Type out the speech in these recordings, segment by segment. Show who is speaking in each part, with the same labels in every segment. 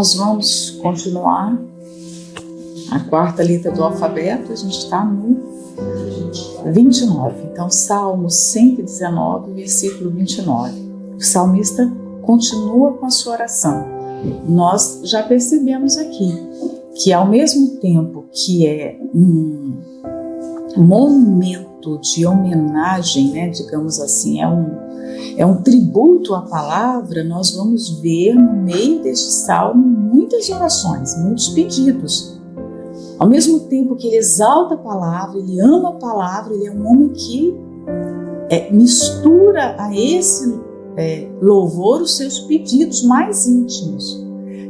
Speaker 1: Nós vamos continuar a quarta letra do alfabeto, a gente está no 29. Então, Salmo 119, versículo 29. O salmista continua com a sua oração. Nós já percebemos aqui que, ao mesmo tempo que é um monumento de homenagem, né, digamos assim, é um tributo à palavra, nós vamos ver no meio deste salmo muitas orações, muitos pedidos. Ao mesmo tempo que ele exalta a palavra, ele ama a palavra, ele é um homem que mistura a esse louvor os seus pedidos mais íntimos.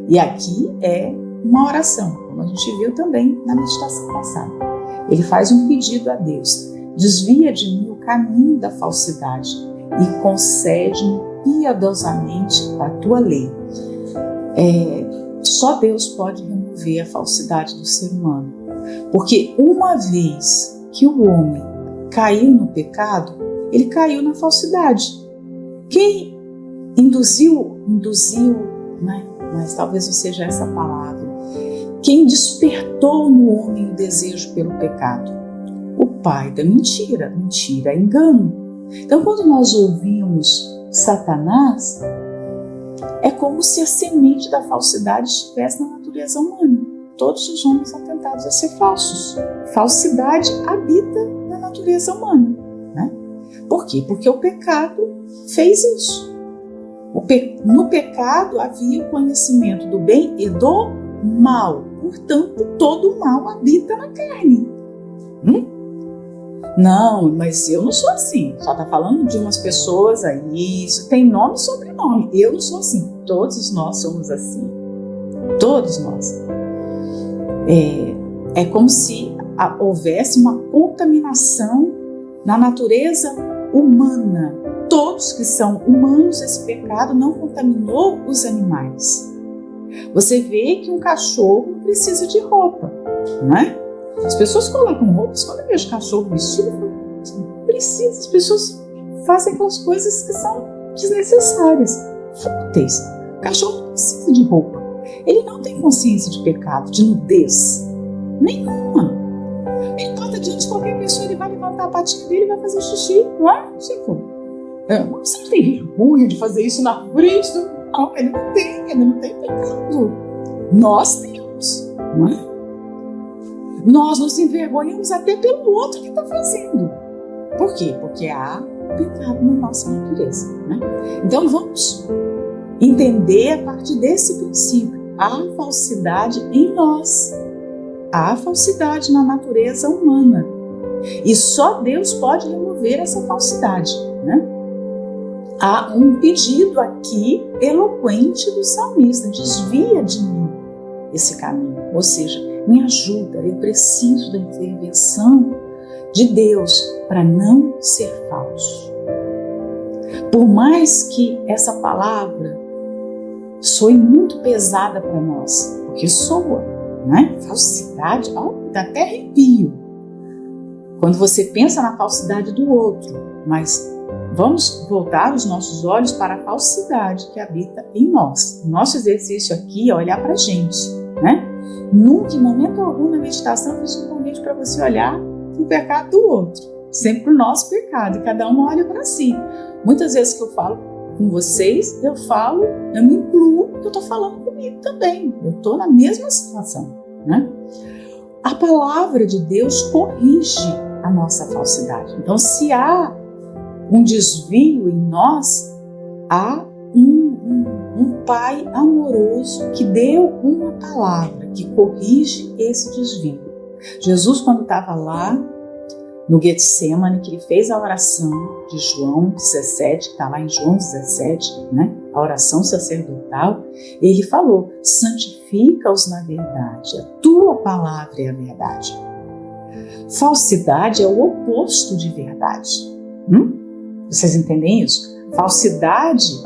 Speaker 1: E aqui é uma oração, como a gente viu também na meditação passada. Ele faz um pedido a Deus: desvia de mim o caminho da falsidade e concede-me piedosamente a tua lei. Só Deus pode remover a falsidade do ser humano, porque uma vez que o homem caiu no pecado, ele caiu na falsidade. Quem induziu, né? Mas talvez não seja essa palavra. Quem despertou no homem o desejo pelo pecado? O pai da mentira, engano. Então, quando nós ouvimos Satanás, é como se a semente da falsidade estivesse na natureza humana. Todos os homens são tentados a ser falsos. Falsidade habita na natureza humana, né? Por quê? Porque o pecado fez isso. No pecado havia o conhecimento do bem e do mal. Portanto, todo o mal habita na carne. Não, mas eu não sou assim. Só está falando de umas pessoas aí, isso tem nome e sobrenome. Eu não sou assim. Todos nós somos assim. Todos nós. É como se houvesse uma contaminação na natureza humana. Todos que são humanos, esse pecado não contaminou os animais. Você vê que um cachorro precisa de roupa, não é? As pessoas colocam roupas, quando eu vejo cachorro vestido, precisa. As pessoas fazem aquelas coisas que são desnecessárias, fúteis. O cachorro não precisa de roupa. Ele não tem consciência de pecado, de nudez. Nenhuma. Ele bota diante de qualquer pessoa, ele vai levantar a patinha dele e vai fazer xixi, não é? Tipo, você não tem vergonha de fazer isso na frente do... Não, ele não tem pecado. Nós temos, não é? Nós nos envergonhamos até pelo outro que está fazendo. Por quê? Porque há pecado na nossa natureza, né? Então vamos entender a partir desse princípio. Há falsidade em nós. Há falsidade na natureza humana. E só Deus pode remover essa falsidade, né? Há um pedido aqui eloquente do salmista: desvia de mim esse caminho. Ou seja, me ajuda, eu preciso da intervenção de Deus para não ser falso. Por mais que essa palavra soe muito pesada para nós, porque soa, né? Falsidade, dá até arrepio quando você pensa na falsidade do outro, mas vamos voltar os nossos olhos para a falsidade que habita em nós. Nosso exercício aqui é olhar para a gente, né? Nunca, em momento algum na meditação, eu fiz um convite para você olhar para o pecado do outro, sempre o nosso pecado, e cada um olha para si. Muitas vezes que eu falo com vocês, eu me incluo, porque eu estou falando comigo também. Eu estou na mesma situação, né? A palavra de Deus corrige a nossa falsidade. Então, se há um desvio em nós, há um Pai amoroso que deu uma palavra que corrige esse desvio. Jesus, quando estava lá no Getsemane, que ele fez a oração de João 17, que está lá em João 17, né? A oração sacerdotal, ele falou: santifica-os na verdade, a tua palavra é a verdade. Falsidade é o oposto de verdade. Vocês entendem isso? Falsidade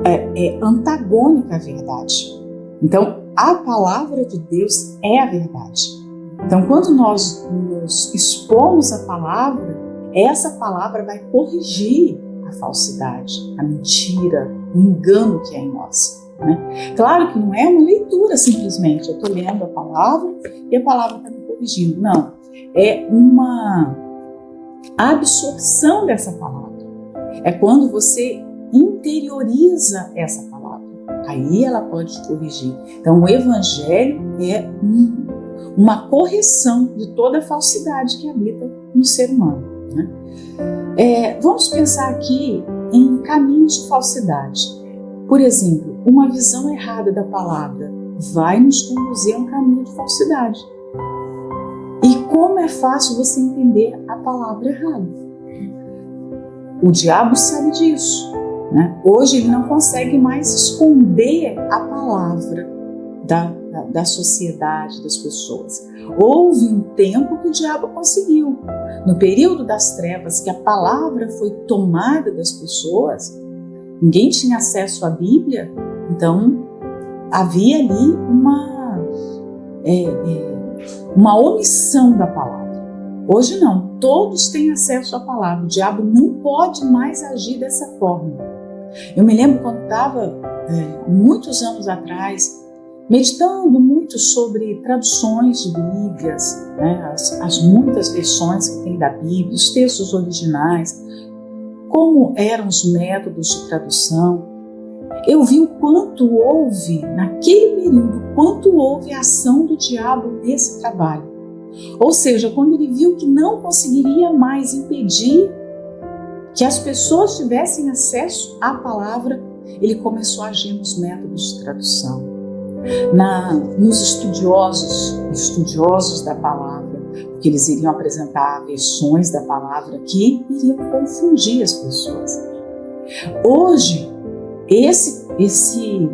Speaker 1: é antagônica à verdade. Então, a palavra de Deus é a verdade. Então, quando nós nos expomos à palavra, essa palavra vai corrigir a falsidade, a mentira, o engano que é em nós. né? Claro que não é uma leitura simplesmente, eu estou lendo a palavra e a palavra está me corrigindo. Não, é uma absorção dessa palavra. É quando você interioriza essa palavra. Aí ela pode te corrigir. Então o Evangelho é uma correção de toda a falsidade que habita no ser humano, né? Vamos pensar aqui em caminhos de falsidade. Por exemplo, uma visão errada da palavra vai nos conduzir a um caminho de falsidade. E como é fácil você entender a palavra errada. O diabo sabe disso, né? Hoje ele não consegue mais esconder a palavra da sociedade, das pessoas. Houve um tempo que o diabo conseguiu. No período das trevas, que a palavra foi tomada das pessoas, ninguém tinha acesso à Bíblia, então havia ali uma omissão da palavra. Hoje não, todos têm acesso à palavra. O diabo não pode mais agir dessa forma. Eu me lembro quando estava, muitos anos atrás, meditando muito sobre traduções de Bíblias, né, as muitas versões que tem da Bíblia, os textos originais, como eram os métodos de tradução. Eu vi o quanto houve, naquele período, quanto houve a ação do diabo nesse trabalho. Ou seja, quando ele viu que não conseguiria mais impedir que as pessoas tivessem acesso à palavra, ele começou a agir nos métodos de tradução. Nos estudiosos da palavra, porque eles iriam apresentar versões da palavra que iriam confundir as pessoas. Hoje, esse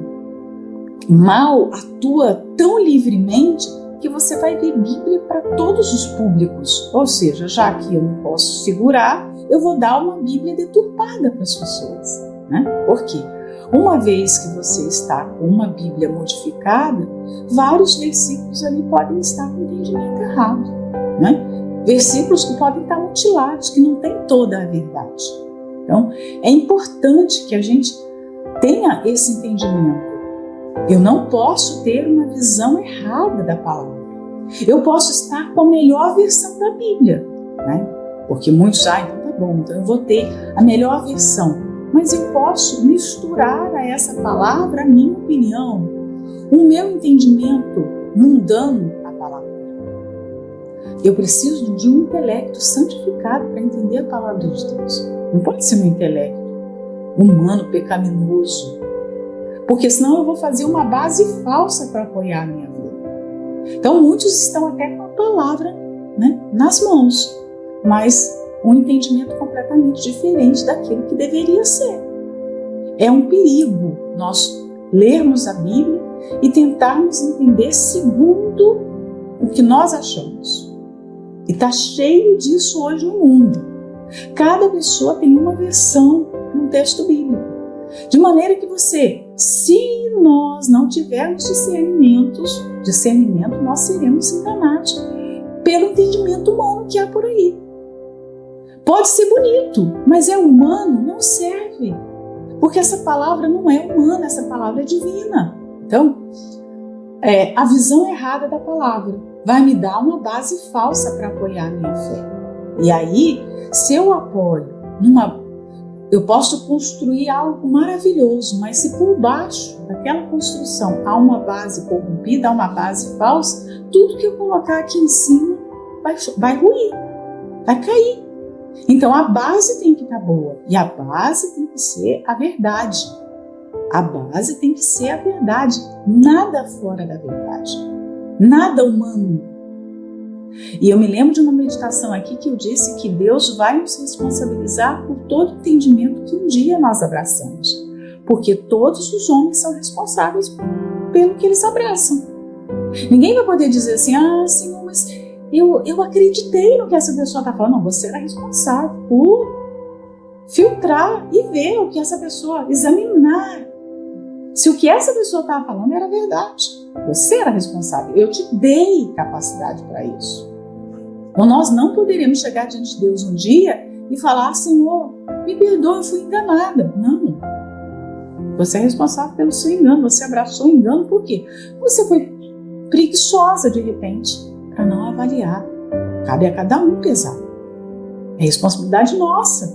Speaker 1: mal atua tão livremente que você vai ver Bíblia para todos os públicos. Ou seja, já que eu não posso segurar, eu vou dar uma Bíblia deturpada para as pessoas, né? Por quê? Uma vez que você está com uma Bíblia modificada, vários versículos ali podem estar com entendimento errado, né? Versículos que podem estar mutilados, que não tem toda a verdade. Então, é importante que a gente tenha esse entendimento. Eu não posso ter uma visão errada da palavra. Eu posso estar com a melhor versão da Bíblia, né? Porque muitos, então tá bom, então eu vou ter a melhor versão. Mas eu posso misturar a essa palavra a minha opinião, o meu entendimento mundano à palavra. Eu preciso de um intelecto santificado para entender a palavra de Deus. Não pode ser um intelecto humano, pecaminoso, porque senão eu vou fazer uma base falsa para apoiar a minha vida. Então muitos estão até com a palavra, né, nas mãos, mas um entendimento completamente diferente daquilo que deveria ser. É um perigo nós lermos a Bíblia e tentarmos entender segundo o que nós achamos. E está cheio disso hoje no mundo. Cada pessoa tem uma versão no texto bíblico. De maneira que você, se nós não tivermos discernimento, nós seremos enganados pelo entendimento humano que há por aí. Pode ser bonito, mas é humano, não serve. Porque essa palavra não é humana, essa palavra é divina. Então, a visão errada da palavra vai me dar uma base falsa para apoiar a minha fé. E aí, se eu apoio eu posso construir algo maravilhoso, mas se por baixo daquela construção há uma base corrompida, há uma base falsa, tudo que eu colocar aqui em cima vai ruir, vai cair. Então a base tem que estar boa e a base tem que ser a verdade. A base tem que ser a verdade, nada fora da verdade, nada humano. E eu me lembro de uma meditação aqui que eu disse que Deus vai nos responsabilizar por todo o entendimento que um dia nós abraçamos, porque todos os homens são responsáveis pelo que eles abraçam. Ninguém vai poder dizer assim, Senhor, mas eu acreditei no que essa pessoa está falando. Não, você era responsável por filtrar e ver o que essa pessoa, examinar se o que essa pessoa estava falando era verdade. Você era responsável, eu te dei capacidade para isso. Então nós não poderemos chegar diante de Deus um dia e falar, Senhor, me perdoa, eu fui enganada. Não. Você é responsável pelo seu engano. Você abraçou o engano por quê? Você foi preguiçosa de repente para não avaliar. Cabe a cada um pesar. É responsabilidade nossa.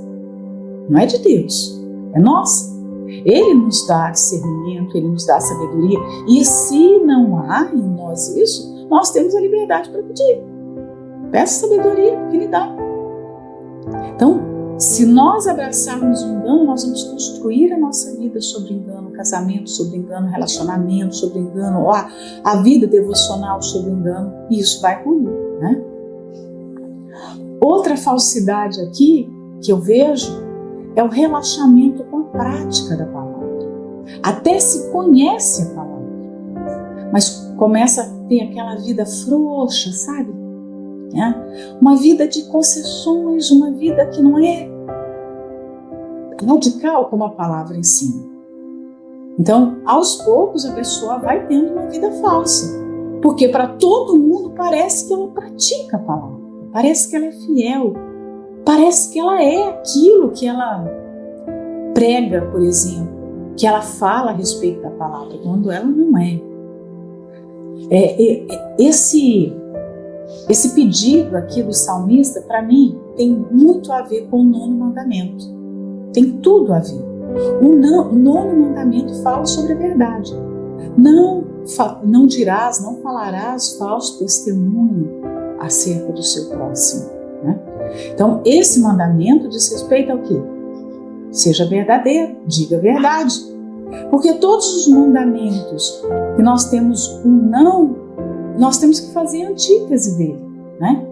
Speaker 1: Não é de Deus. É nossa. Ele nos dá discernimento, Ele nos dá sabedoria. E se não há em nós isso, nós temos a liberdade para pedir. Peça sabedoria que Ele dá. Então, se nós abraçarmos o engano, nós vamos construir a nossa vida sobre engano, casamento sobre engano, relacionamento sobre engano, a vida devocional sobre engano, e isso vai ruir, né? Outra falsidade aqui que eu vejo é o relaxamento com a prática da palavra. Até se conhece a palavra, mas começa a ter aquela vida frouxa, sabe? Uma vida de concessões, uma vida que não é radical como a palavra ensina. Então, aos poucos a pessoa vai tendo uma vida falsa, porque para todo mundo parece que ela pratica a palavra, parece que ela é fiel, parece que ela é aquilo que ela prega, por exemplo, que ela fala a respeito da palavra, quando ela não é. Esse pedido aqui do salmista, para mim, tem muito a ver com o 9º mandamento. Tem tudo a ver. O 9º mandamento fala sobre a verdade. Não dirás, não falarás falso testemunho acerca do seu próximo. Né? Então, esse mandamento diz respeito ao quê? Seja verdadeiro, diga a verdade. Porque todos os mandamentos que nós temos um não, nós temos que fazer a antítese dele, né?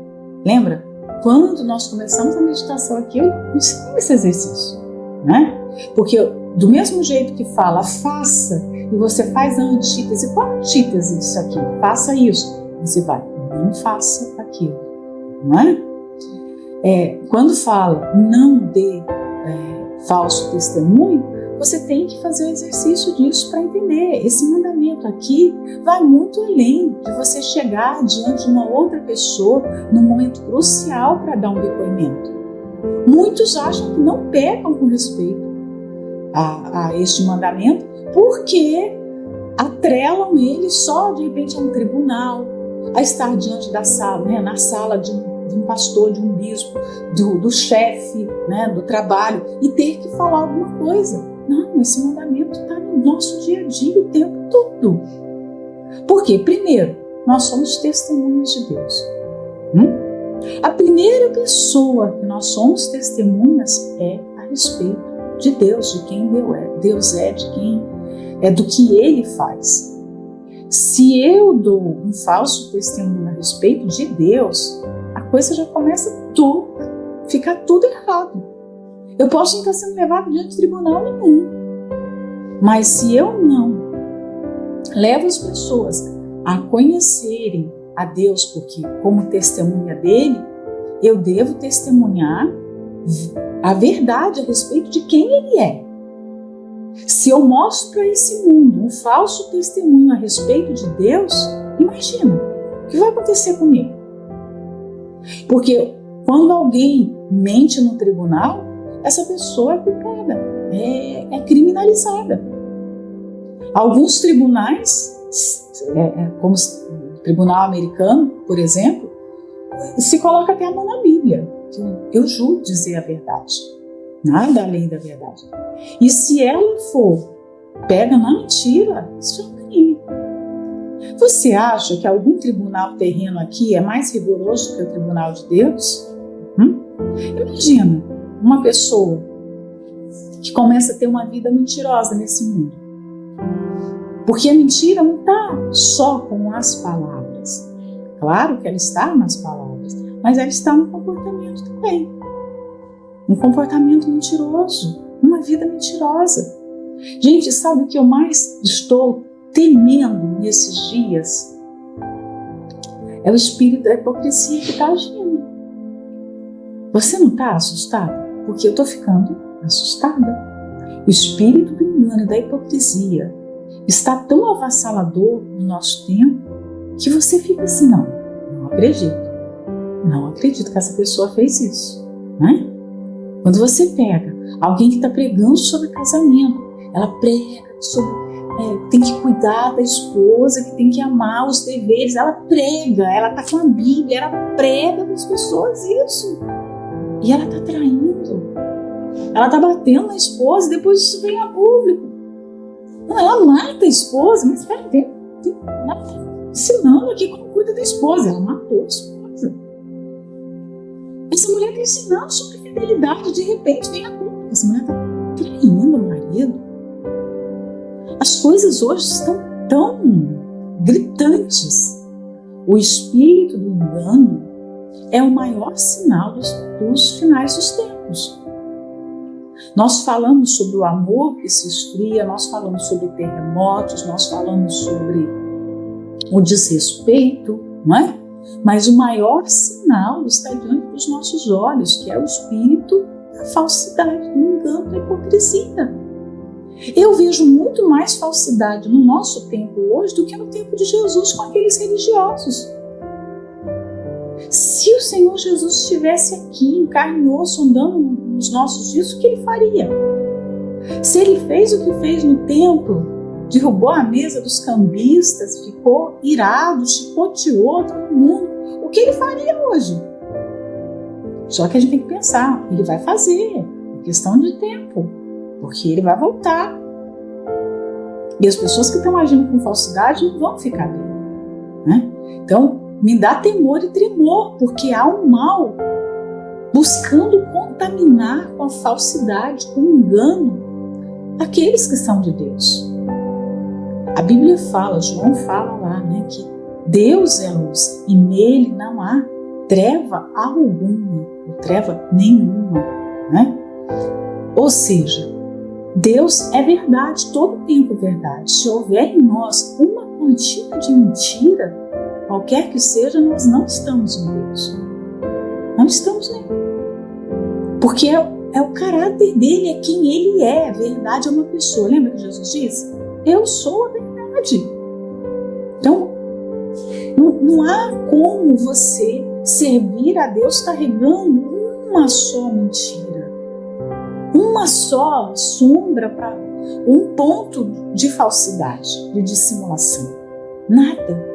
Speaker 1: Lembra? Quando nós começamos a meditação aqui, eu ensinei esse exercício, né? Porque do mesmo jeito que fala, faça, e você faz a antítese. Qual a antítese disso aqui? Faça isso. Você vai, não faça aquilo, não é? Quando fala, não dê falso testemunho, você tem que fazer o exercício disso para entender. Esse mandamento aqui vai muito além de você chegar diante de uma outra pessoa num momento crucial para dar um depoimento. Muitos acham que não pecam com respeito a este mandamento porque atrelam ele só de repente a um tribunal, a estar diante da sala, né, na sala de um pastor, de um bispo, do chefe, né, do trabalho, e ter que falar alguma coisa. Não, esse mandamento está no nosso dia a dia o tempo todo. Por quê? Primeiro, nós somos testemunhas de Deus. A primeira pessoa que nós somos testemunhas é a respeito de Deus, de quem Deus é, de quem é, do que Ele faz. Se eu dou um falso testemunho a respeito de Deus, a coisa já começa a ficar tudo errado. Eu posso não estar sendo levado diante de tribunal nenhum. Mas se eu não levo as pessoas a conhecerem a Deus, porque como testemunha dele, eu devo testemunhar a verdade a respeito de quem ele é. Se eu mostro para esse mundo um falso testemunho a respeito de Deus, imagina, o que vai acontecer comigo? Porque quando alguém mente no tribunal, essa pessoa é culpada, é criminalizada. Alguns tribunais, como o tribunal americano, por exemplo, se coloca até a mão na Bíblia. Eu juro dizer a verdade, nada além da verdade. E se ela for pega na mentira, isso é um crime. Você acha que algum tribunal terreno aqui é mais rigoroso que o tribunal de Deus? Imagina uma pessoa que começa a ter uma vida mentirosa nesse mundo. Porque a mentira não está só com as palavras. Claro que ela está nas palavras, mas ela está no comportamento também. Um comportamento mentiroso, uma vida mentirosa. Gente, sabe o que eu mais estou temendo nesses dias? É o espírito da hipocrisia que está agindo. Você não está assustado? Porque eu estou ficando assustada. O espírito do engano e da hipocrisia está tão avassalador no nosso tempo que você fica assim, não acredito que essa pessoa fez isso, né? Quando você pega alguém que está pregando sobre casamento, Ela prega sobre tem que cuidar da esposa, que tem que amar os deveres. Ela prega, ela está com a Bíblia, ela prega para as pessoas isso. E ela está traindo. Ela está batendo na esposa e depois isso vem a público. Não, ela mata a esposa, mas ela está ensinando aqui como cuida da esposa. Ela matou a esposa. Essa mulher está ensinando sobre fidelidade, de repente vem a público. Essa mulher está traindo o marido. As coisas hoje estão tão gritantes. O espírito do engano é o maior sinal dos finais dos tempos. Nós falamos sobre o amor que se esfria, nós falamos sobre terremotos, nós falamos sobre o desrespeito, não é? Mas o maior sinal está diante dos nossos olhos, que é o espírito da falsidade, do engano, da hipocrisia. Eu vejo muito mais falsidade no nosso tempo hoje do que no tempo de Jesus com aqueles religiosos. Se o Senhor Jesus estivesse aqui, em carne e osso, andando nos nossos dias, o que Ele faria? Se Ele fez o que fez no templo, derrubou a mesa dos cambistas, ficou irado, chicoteou todo mundo, o que Ele faria hoje? Só que a gente tem que pensar, Ele vai fazer, é questão de tempo. Porque Ele vai voltar. E as pessoas que estão agindo com falsidade não vão ficar bem, né? Então, me dá temor e tremor, porque há um mal buscando contaminar com a falsidade, com o engano, aqueles que são de Deus. A Bíblia fala, João fala lá, né, que Deus é luz e nele não há treva alguma, ou treva nenhuma, né? Ou seja, Deus é verdade, todo o tempo é verdade. Se houver em nós uma pontinha de mentira, qualquer que seja, nós não estamos em Deus. Não estamos nele. Porque é o caráter dele, é quem ele é. A verdade é uma pessoa. Lembra que Jesus disse? Eu sou a verdade. Então, não há como você servir a Deus carregando uma só mentira. Uma só sombra para um ponto de falsidade, de dissimulação. Nada,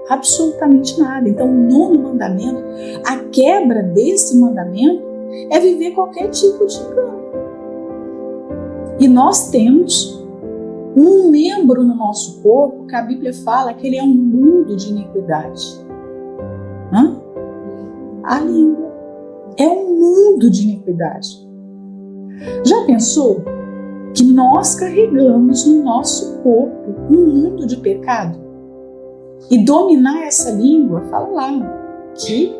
Speaker 1: absolutamente nada. Então, o 9º mandamento, a quebra desse mandamento é viver qualquer tipo de engano. E nós temos um membro no nosso corpo que a Bíblia fala que ele é um mundo de iniquidade. A língua é um mundo de iniquidade. Já pensou que nós carregamos no nosso corpo um mundo de pecado? E dominar essa língua, fala lá, que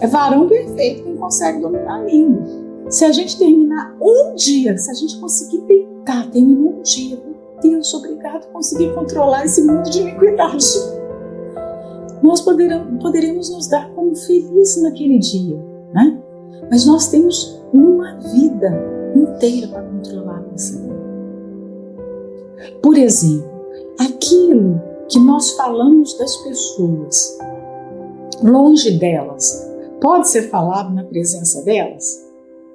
Speaker 1: é varão perfeito quem consegue dominar a língua. Se a gente terminar um dia, se a gente conseguir deitar, terminou um dia, meu Deus, obrigado a conseguir controlar esse mundo de iniquidade. Nós poderemos nos dar como felizes naquele dia, né? Mas nós temos uma vida inteira para controlar a nossa vida. Por exemplo, aquilo que nós falamos das pessoas, longe delas, pode ser falado na presença delas?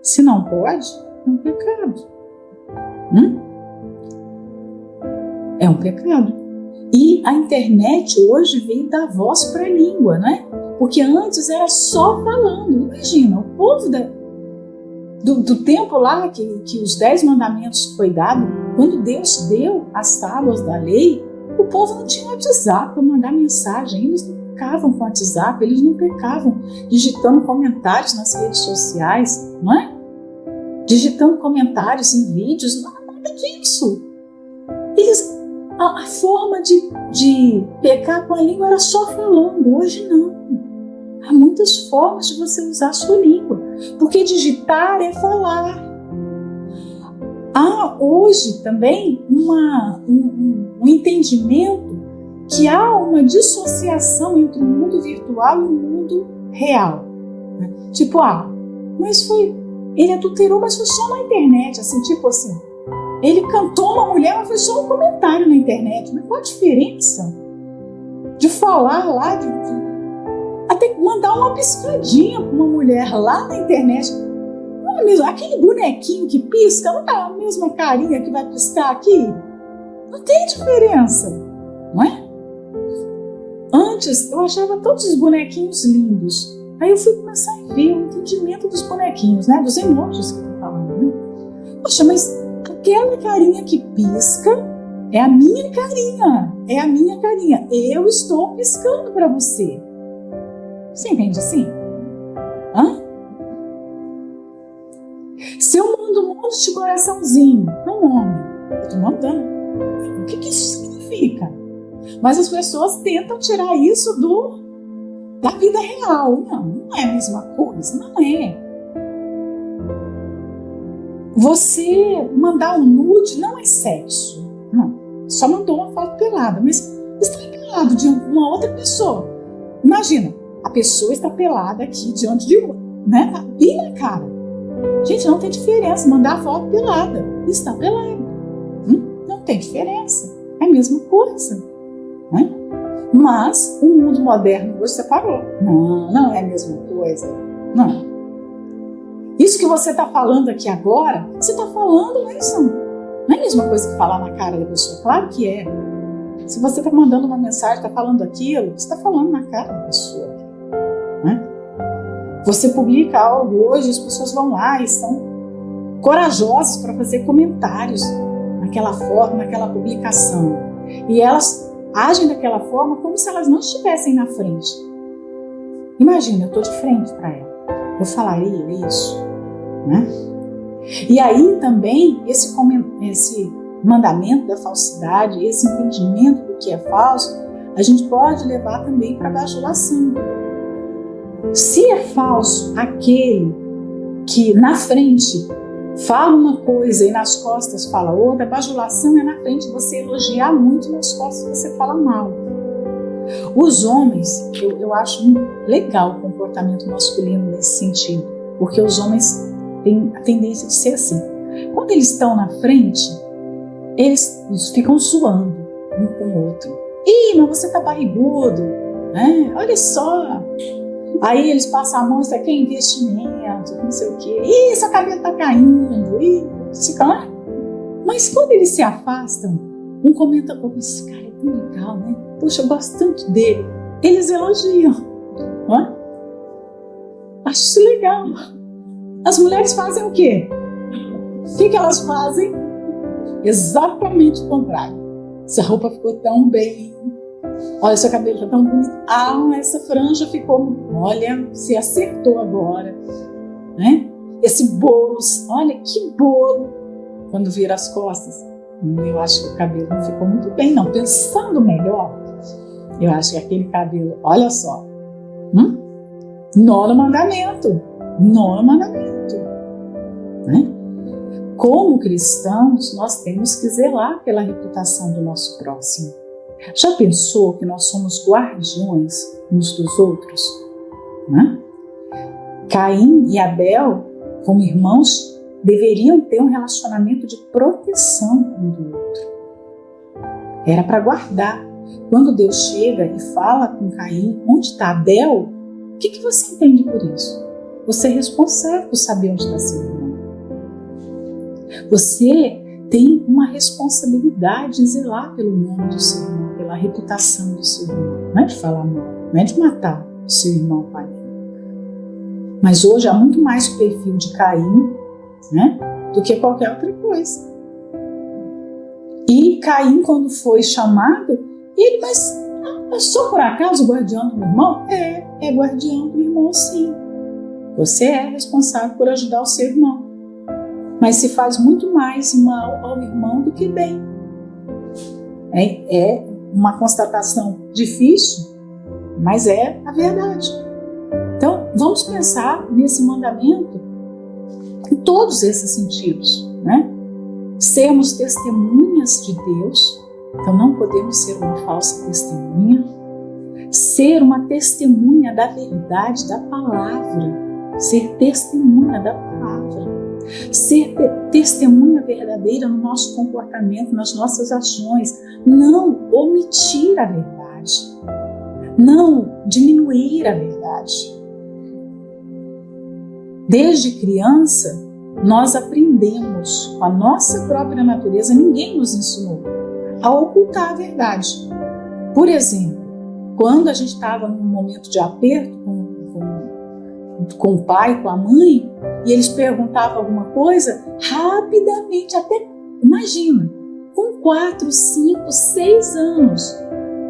Speaker 1: Se não pode, é um pecado. É um pecado. E a internet hoje veio dar voz para a língua, né? Porque antes era só falando. Imagina, o povo do tempo lá que os 10 mandamentos foi dado, quando Deus deu as tábuas da lei, o povo não tinha WhatsApp para mandar mensagem, eles não pecavam com WhatsApp, eles não pecavam digitando comentários nas redes sociais, não é? Digitando comentários em vídeos, nada disso. A forma de pecar com a língua era só falando, hoje não. Há muitas formas de você usar a sua língua, porque digitar é falar. Há hoje também um entendimento que há uma dissociação entre o mundo virtual e o mundo real. Tipo, ele adulterou, mas foi só na internet, assim, tipo assim, ele cantou uma mulher, mas foi só um comentário na internet. Mas qual a diferença de falar lá, até mandar uma piscadinha para uma mulher lá na internet? Qual é mesmo, aquele bonequinho que pisca, não é a mesma carinha que vai piscar aqui? Não tem diferença, não é? Antes eu achava todos os bonequinhos lindos. Aí eu fui começar a ver o entendimento dos bonequinhos, né? Dos emojis que eu tô falando, né? Poxa, mas aquela carinha que pisca é a minha carinha. É a minha carinha. Eu estou piscando para você. Você entende assim? Hã? Se eu mando um monte de coraçãozinho para um homem, eu estou mandando. O que isso significa? Mas as pessoas tentam tirar isso da vida real. Não é a mesma coisa, não é. Você mandar um nude não é sexo. Não, só mandou uma foto pelada, mas está pelado diante de uma outra pessoa. Imagina, a pessoa está pelada aqui diante de uma, né? Tá bem na cara. Gente, não tem diferença mandar a foto pelada. Está pelado. Não tem diferença. É a mesma coisa. Né? Mas o mundo moderno hoje separou. Não é a mesma coisa. Não. Isso que você está falando aqui agora, você está falando, mas não é a mesma coisa que falar na cara da pessoa. Claro que é. Se você está mandando uma mensagem, está falando aquilo, você está falando na cara da pessoa. Né? Você publica algo hoje, as pessoas vão lá e são corajosas para fazer comentários naquela forma, naquela publicação. E elas agem daquela forma como se elas não estivessem na frente. Imagina, eu estou de frente para ela. Eu falaria isso, né? E aí também esse mandamento da falsidade, esse entendimento do que é falso, a gente pode levar também para a bajulação. Se é falso aquele que na frente fala uma coisa e nas costas fala outra, a bajulação é na frente você elogiar muito e nas costas você fala mal. Os homens, eu acho legal o comportamento masculino nesse sentido, porque os homens têm a tendência de ser assim. Quando eles estão na frente, eles ficam zoando um com o outro. Ih, mas você tá barrigudo, né? Olha só. Aí eles passam a mão, isso aqui é investimento, não sei o quê. Ih, seu cabelo tá caindo. Ih, fica. Mas quando eles se afastam, um comenta, pô, esse cara é tão legal, né? Poxa, eu gosto tanto dele. Eles elogiam. Não? Acho isso legal. As mulheres fazem o quê? O que elas fazem? Exatamente o contrário. Essa roupa ficou tão bem. Olha, seu cabelo está tão bonito. Ah, essa franja ficou. Olha, você acertou agora. Né? Esse bolo, olha que bolo. Quando vira as costas, eu acho que o cabelo não ficou muito bem, não. Pensando melhor, eu acho que aquele cabelo, olha só. Nono mandamento. Nono mandamento. Né? Como cristãos, nós temos que zelar pela reputação do nosso próximo. Já pensou que nós somos guardiões uns dos outros? Né? Caim e Abel, como irmãos, deveriam ter um relacionamento de proteção um do outro. Era para guardar. Quando Deus chega e fala com Caim, onde está Abel? O que você entende por isso? Você é responsável por saber onde está seu irmão. Você tem uma responsabilidade em zelar pelo nome do seu irmão, pela reputação do seu irmão. Não é de falar mal, não é de matar o seu irmão pai. Mas hoje há muito mais o perfil de Caim, né, do que qualquer outra coisa. E Caim, quando foi chamado, ele, mas só por acaso guardião do irmão? É guardião do irmão, sim. Você é responsável por ajudar o seu irmão. Mas se faz muito mais mal ao irmão do que bem. É uma constatação difícil, mas é a verdade. Então, vamos pensar nesse mandamento em todos esses sentidos, né? Sermos testemunhas de Deus, então não podemos ser uma falsa testemunha. Ser uma testemunha da verdade, da palavra. Ser testemunha da palavra. Ser testemunha verdadeira no nosso comportamento, nas nossas ações. Não omitir a verdade. Não diminuir a verdade. Desde criança, nós aprendemos com a nossa própria natureza, ninguém nos ensinou a ocultar a verdade. Por exemplo, quando a gente estava num momento de aperto com o pai, com a mãe, e eles perguntavam alguma coisa, rapidamente, até imagina, com 4, 5, 6 anos,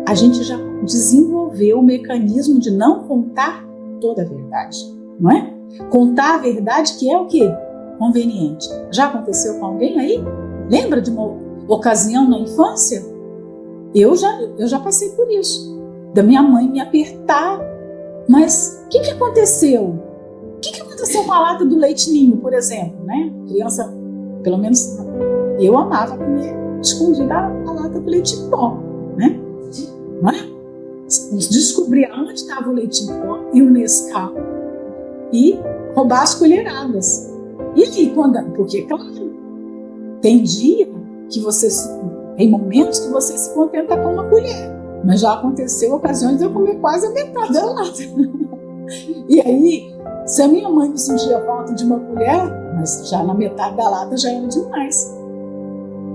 Speaker 1: a gente já desenvolveu o mecanismo de não contar toda a verdade, não é? Contar a verdade que é o quê? Conveniente. Já aconteceu com alguém aí? Lembra de uma ocasião na infância? Eu já passei por isso. Da minha mãe me apertar. Mas o que aconteceu? O que aconteceu com a lata do leite ninho, por exemplo? Né? Criança, pelo menos eu amava comer escondida a lata do leite em pó. Né? Não é? Descobrir onde estava o leite em pó e o Nescau e roubar as colheradas. E aí, porque, claro, tem dia que tem momentos que você se contenta com uma colher, mas já aconteceu ocasiões de eu comer quase a metade da lata. E aí, se a minha mãe me sentia falta de uma colher, mas já na metade da lata já era demais.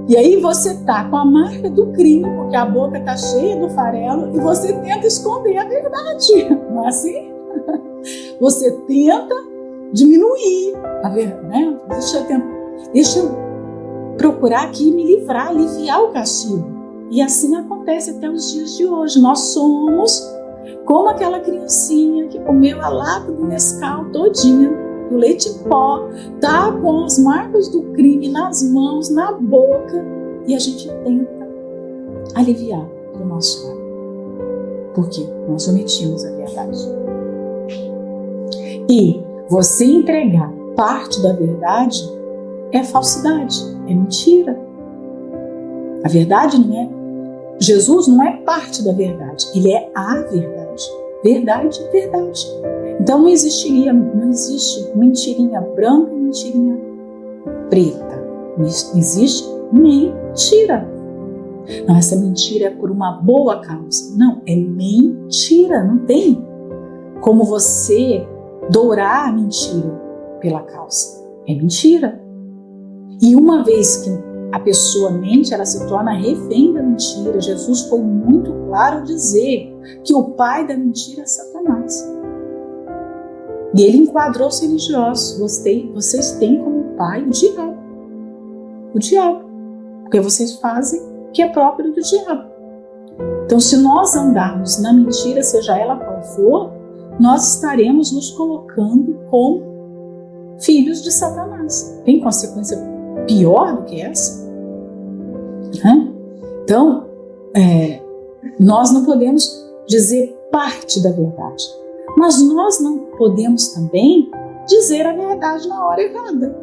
Speaker 1: E aí você tá com a marca do crime, porque a boca tá cheia do farelo e você tenta esconder a verdade, não é assim? Você tenta diminuir a verdade, né? Deixa eu procurar aqui me livrar, aliviar o castigo. E assim acontece até os dias de hoje. Nós somos como aquela criancinha que comeu a lata do Nescau todinha, do leite em pó, tá com as marcas do crime nas mãos, na boca, e a gente tenta aliviar do nosso lado. Por quê? Nós omitimos a verdade. E você entregar parte da verdade é falsidade, é mentira. A verdade não é... Jesus não é parte da verdade, ele é a verdade. Verdade, verdade. Então não existe mentirinha branca e mentirinha preta. Existe mentira. Não, essa mentira é por uma boa causa. Não, é mentira, não tem como você dourar a mentira pela causa. É mentira. E uma vez que a pessoa mente, ela se torna refém da mentira. Jesus foi muito claro dizer que o pai da mentira é Satanás. E ele enquadrou os religiosos. Vocês têm como pai o diabo. O diabo. Porque vocês fazem o que é próprio do diabo. Então, se nós andarmos na mentira, seja ela qual for, nós estaremos nos colocando como filhos de Satanás. Tem consequência pior do que essa? Então, nós não podemos dizer parte da verdade, mas nós não podemos também dizer a verdade na hora errada.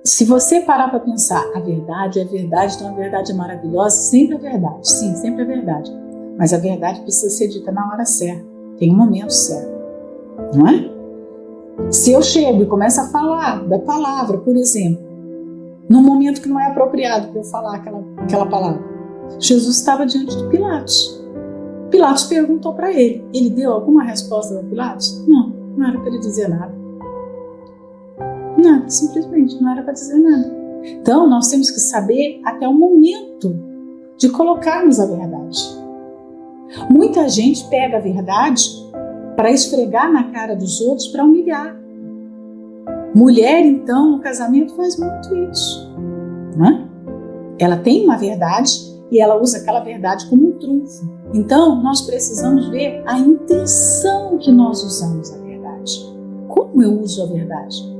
Speaker 1: Se você parar para pensar, a verdade é verdade, então a verdade é maravilhosa, sempre é verdade, sim, sempre é verdade, mas a verdade precisa ser dita na hora certa, tem um momento certo, não é? Se eu chego e começo a falar da palavra, por exemplo, num momento que não é apropriado para eu falar aquela palavra, Jesus estava diante de Pilatos. Pilatos perguntou para ele. Ele deu alguma resposta para Pilatos? Não era para ele dizer nada. Nada, simplesmente, não era para dizer nada. Então, nós temos que saber até o momento de colocarmos a verdade. Muita gente pega a verdade para esfregar na cara dos outros, para humilhar. Mulher, então, no casamento faz muito isso, não é? Ela tem uma verdade e ela usa aquela verdade como um trunfo. Então, nós precisamos ver a intenção que nós usamos a verdade. Como eu uso a verdade?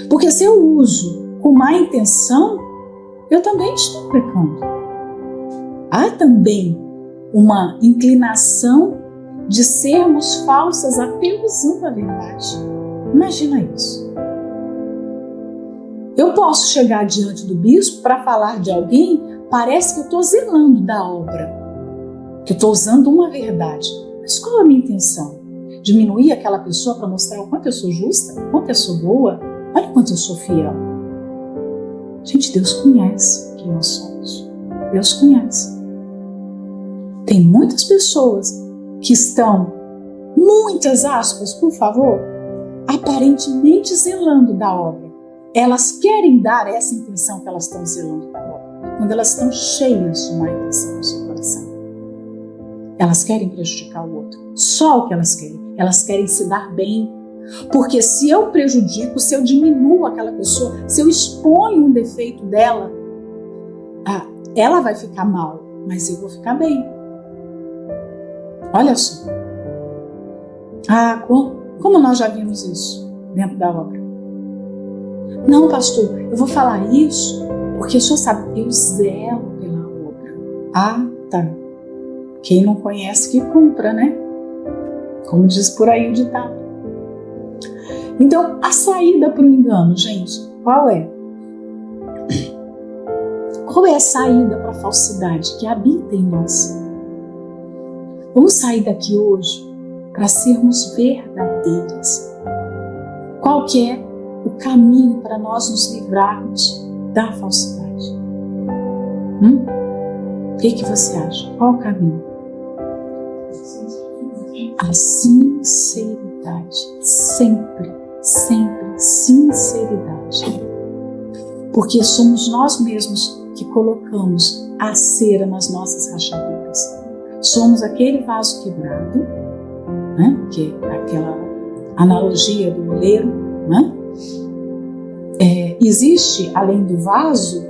Speaker 1: Porque se eu uso com má intenção, eu também estou pecando. Há também uma inclinação de sermos falsas até usando a verdade. Imagina isso. Eu posso chegar diante do bispo para falar de alguém, parece que eu estou zelando da obra, que eu estou usando uma verdade. Mas qual é a minha intenção? Diminuir aquela pessoa para mostrar o quanto eu sou justa, o quanto eu sou boa, olha o quanto eu sou fiel. Gente, Deus conhece quem nós somos. Deus conhece. Tem muitas pessoas que estão, muitas aspas, por favor, aparentemente zelando da obra. Elas querem dar essa intenção que elas estão zelando da obra, quando elas estão cheias de má intenção no seu coração. Elas querem prejudicar o outro. Só o que elas querem. Elas querem se dar bem. Porque se eu prejudico, se eu diminuo aquela pessoa, se eu exponho um defeito dela, ela vai ficar mal, mas eu vou ficar bem. Olha só. Como nós já vimos isso dentro da obra. Não, pastor, eu vou falar isso porque o senhor sabe, eu zelo pela obra. Tá. Quem não conhece que cumpra, né? Como diz por aí o ditado. Então, a saída para o engano, gente, qual é? Qual é a saída para a falsidade que habita em nós? Vamos sair daqui hoje para sermos verdadeiras. Qual que é o caminho para nós nos livrarmos da falsidade? O que você acha? Qual o caminho? A sinceridade. Sempre, sempre sinceridade. Porque somos nós mesmos que colocamos a cera nas nossas rachaduras. Somos aquele vaso quebrado, né? Que é aquela analogia do oleiro, né? Existe, além do vaso,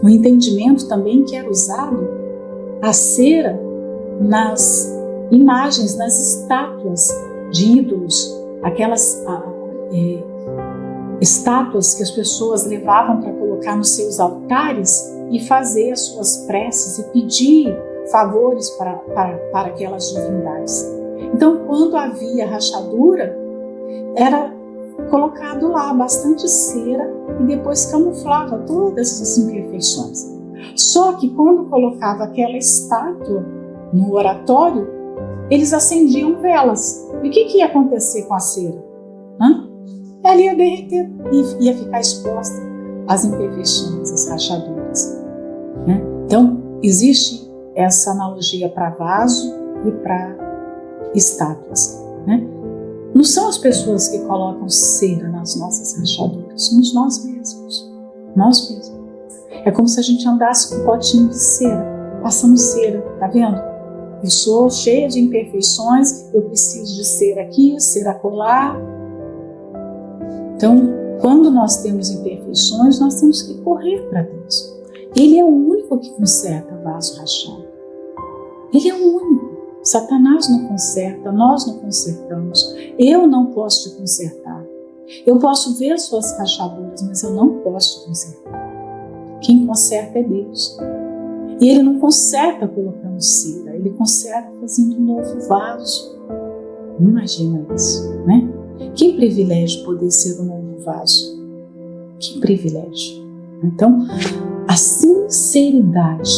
Speaker 1: um entendimento também que era usado a cera nas imagens, nas estátuas de ídolos, aquelas estátuas que as pessoas levavam para colocar nos seus altares e fazer as suas preces e pedir favores para aquelas divindades. Então, quando havia rachadura, era colocado lá bastante cera e depois camuflava todas essas imperfeições. Só que quando colocava aquela estátua no oratório, eles acendiam velas. E o que ia acontecer com a cera? Ela ia derreter e ia ficar exposta às imperfeições, às rachaduras. Né? Então, existe essa analogia para vaso e para estátuas. Né? Não são as pessoas que colocam cera nas nossas rachaduras, somos nós mesmos. Nós mesmos. É como se a gente andasse com um potinho de cera, passando cera, tá vendo? Eu sou cheia de imperfeições, eu preciso de cera aqui, cera acolá. Então, quando nós temos imperfeições, nós temos que correr para Deus. Ele é o único que conserta vaso rachado. Ele é o único. Satanás não conserta, nós não consertamos. Eu não posso te consertar. Eu posso ver as suas rachaduras, mas eu não posso te consertar. Quem conserta é Deus. E Ele não conserta colocando cera, Ele conserta fazendo um novo vaso. Imagina isso, né? Que privilégio poder ser um novo vaso. Que privilégio. Então, a sinceridade.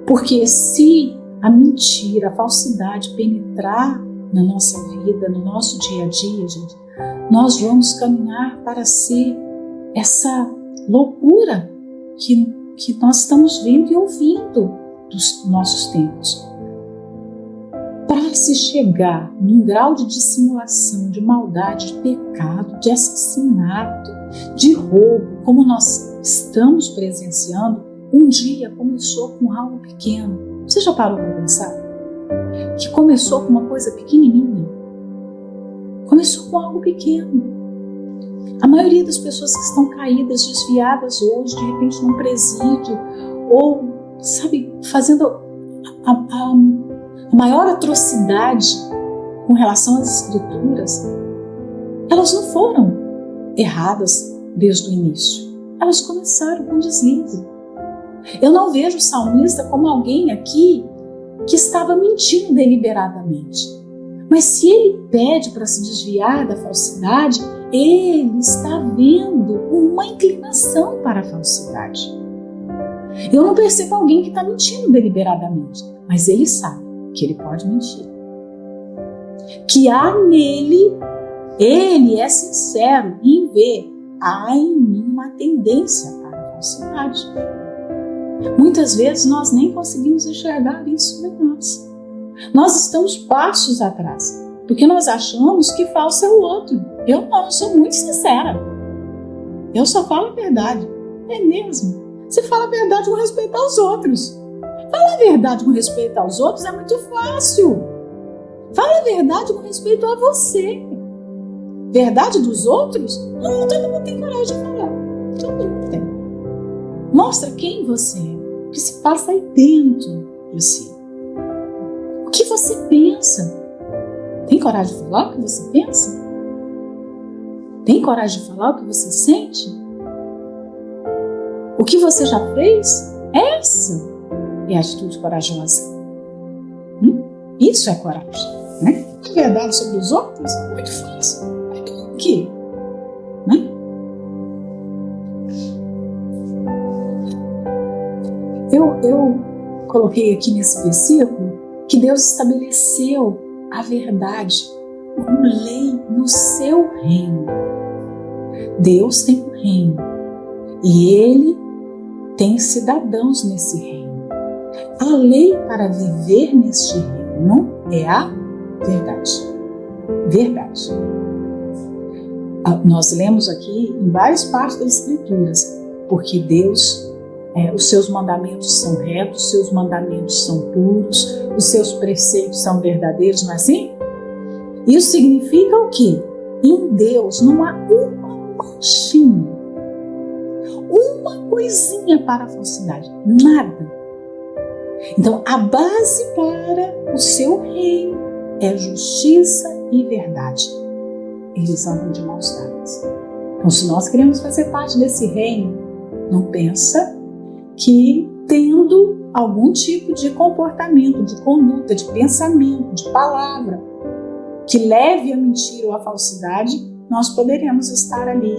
Speaker 1: Porque se a mentira, a falsidade penetrar na nossa vida, no nosso dia a dia, gente, nós vamos caminhar para ser essa loucura que nós estamos vendo e ouvindo dos nossos tempos. Para se chegar num grau de dissimulação, de maldade, de pecado, de assassinato, de roubo, como nós estamos presenciando, um dia começou com algo pequeno. Você já parou para pensar? Que começou com uma coisa pequenininha. Começou com algo pequeno. A maioria das pessoas que estão caídas, desviadas hoje, de repente num presídio, ou, sabe, fazendo a maior atrocidade com relação às Escrituras, elas não foram erradas desde o início. Elas começaram com deslize. Eu não vejo o salmista como alguém aqui que estava mentindo deliberadamente. Mas se ele pede para se desviar da falsidade, ele está vendo uma inclinação para a falsidade. Eu não percebo alguém que está mentindo deliberadamente, mas ele sabe que ele pode mentir. Que há nele, ele é sincero em ver, há em mim uma tendência para a falsidade. Muitas vezes nós nem conseguimos enxergar isso em nós. Nós estamos passos atrás. Porque nós achamos que falso é o outro. Eu não, eu sou muito sincera. Eu só falo a verdade. É mesmo. Você fala a verdade com respeito aos outros. Falar a verdade com respeito aos outros é muito fácil. Fala a verdade com respeito a você. Verdade dos outros? Não, todo mundo tem coragem de falar. Todo mundo tem. Mostra quem você é. O que se passa aí dentro de si. O que você pensa. Tem coragem de falar o que você pensa? Tem coragem de falar o que você sente? O que você já fez? Essa é a atitude corajosa. Isso é coragem, né? A verdade sobre os outros é muito fácil. O quê? Né? Eu coloquei aqui nesse versículo que Deus estabeleceu a verdade como lei no seu reino. Deus tem um reino e Ele tem cidadãos nesse reino. A lei para viver neste reino é a verdade. Verdade. Nós lemos aqui em várias partes das Escrituras, porque Deus, os seus mandamentos são retos, os seus mandamentos são puros, os seus preceitos são verdadeiros, não é assim? Isso significa o quê? Em Deus não há uma manchinha, uma coisinha para a falsidade, nada. Então, a base para o seu reino é justiça e verdade. Eles andam de mãos dadas. Então, se nós queremos fazer parte desse reino, não pensa que tendo algum tipo de comportamento, de conduta, de pensamento, de palavra, que leve a mentira ou a falsidade, nós poderemos estar ali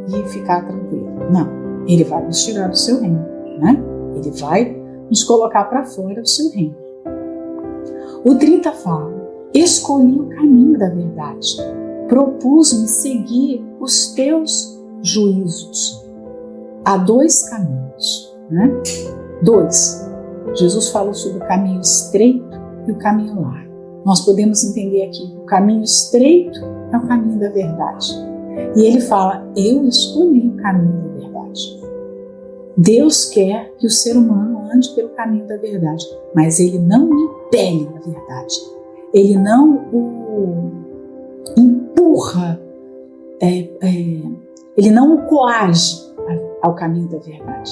Speaker 1: e ficar tranquilo. Não, Ele vai nos tirar do seu reino, né? Ele vai nos colocar para fora do seu reino. O 30 fala: escolhi o caminho da verdade, propus-me seguir os teus juízos. Há dois caminhos, né? Dois. Jesus falou sobre o caminho estreito e o caminho largo. Nós podemos entender aqui que o caminho estreito é o caminho da verdade. E ele fala: eu escolhi o caminho da verdade. Deus quer que o ser humano ande pelo caminho da verdade, mas Ele não impele a verdade. Ele não o empurra, Ele não o coage ao caminho da verdade.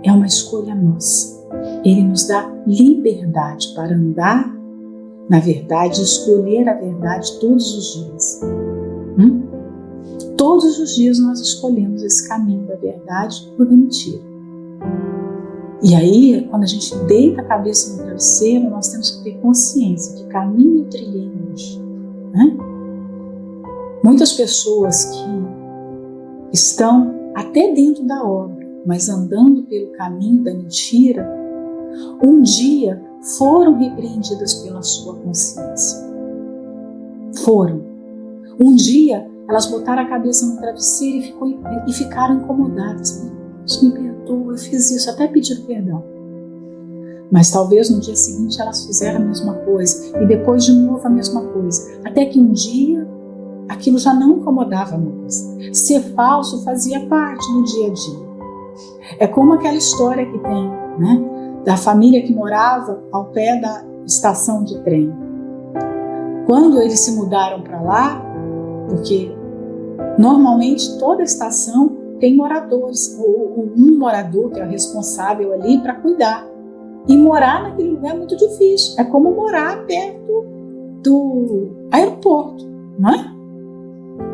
Speaker 1: É uma escolha nossa. Ele nos dá liberdade para andar na verdade, escolher a verdade todos os dias. Todos os dias nós escolhemos esse caminho da verdade ou da mentira. E aí, quando a gente deita a cabeça no travesseiro, nós temos que ter consciência que caminho eu trilhei hoje, né? Muitas pessoas que estão até dentro da obra, mas andando pelo caminho da mentira, um dia foram repreendidas pela sua consciência. Foram. Um dia elas botaram a cabeça no travesseiro e ficaram incomodadas. Deus me perdoa, eu fiz isso, até pediram perdão. Mas talvez no dia seguinte elas fizeram a mesma coisa e depois de novo a mesma coisa. Até que um dia aquilo já não incomodava mais. Ser falso fazia parte do dia a dia. É como aquela história que tem, né, da família que morava ao pé da estação de trem. Quando eles se mudaram para lá, porque normalmente toda estação tem moradores, ou um morador que é o responsável ali para cuidar. E morar naquele lugar é muito difícil. É como morar perto do aeroporto, não é?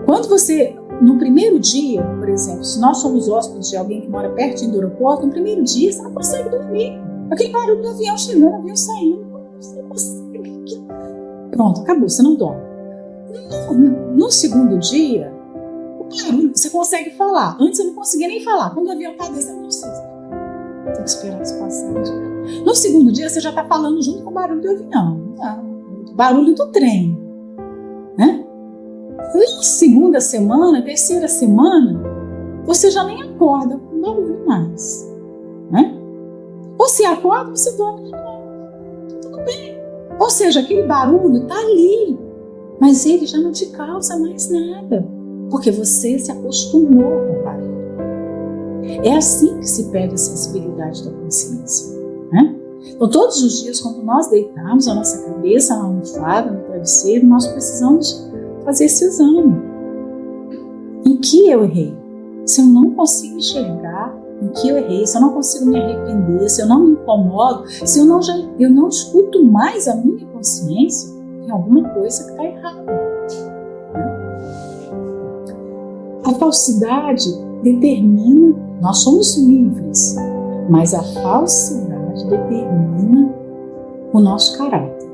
Speaker 1: Quando você, no primeiro dia, por exemplo, se nós somos hóspedes de alguém que mora perto do aeroporto, no primeiro dia você não consegue dormir. Aquele barulho do avião chegando, o avião saindo, você não consegue. Pronto, acabou, você não dorme. No segundo dia, o barulho, você consegue falar. Antes eu não conseguia nem falar. Quando o avião está descendo, eu não sei. Tem que esperar isso passar. No segundo dia, você já está falando junto com o barulho do avião. O barulho do trem. Né? Na segunda semana, terceira semana, você já nem acorda com o barulho mais. Né? Você acorda, você dorme de novo. Tudo bem. Ou seja, aquele barulho está ali. mas ele já não te causa mais nada, porque você se acostumou com o barulho. É assim que se perde a sensibilidade da consciência, né? Então, todos os dias, quando nós deitarmos a nossa cabeça na almofada, no travesseiro, nós precisamos fazer esse exame. Em que eu errei? Se eu não consigo enxergar em que eu errei, se eu não consigo me arrepender, se eu não me incomodo, se eu não escuto mais a minha consciência, tem alguma coisa que está errada. A falsidade determina, nós somos livres, mas a falsidade determina o nosso caráter.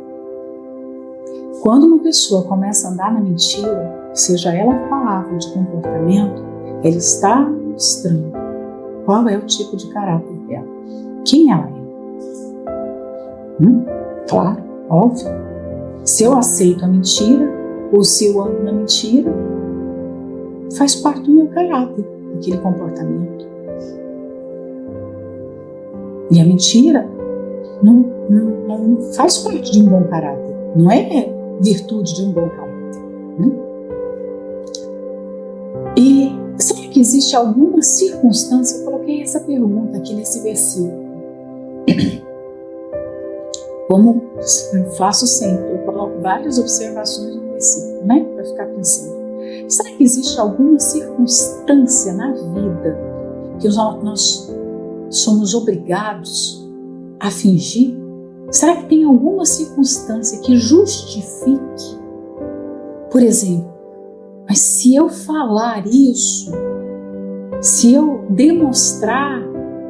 Speaker 1: Quando uma pessoa começa a andar na mentira, seja ela palavra ou de comportamento, ela está mostrando qual é o tipo de caráter dela, quem ela é. Claro, óbvio. Se eu aceito a mentira, ou se eu ando na mentira, faz parte do meu caráter, aquele comportamento. E a mentira não faz parte de um bom caráter, não é virtude de um bom caráter. E será que existe alguma circunstância? Eu coloquei essa pergunta aqui nesse versículo. Como eu faço sempre, eu coloco várias observações no versículo, né? Para ficar pensando. Será que existe alguma circunstância na vida que nós somos obrigados a fingir? Será que tem alguma circunstância que justifique? Por exemplo, mas se eu falar isso, se eu demonstrar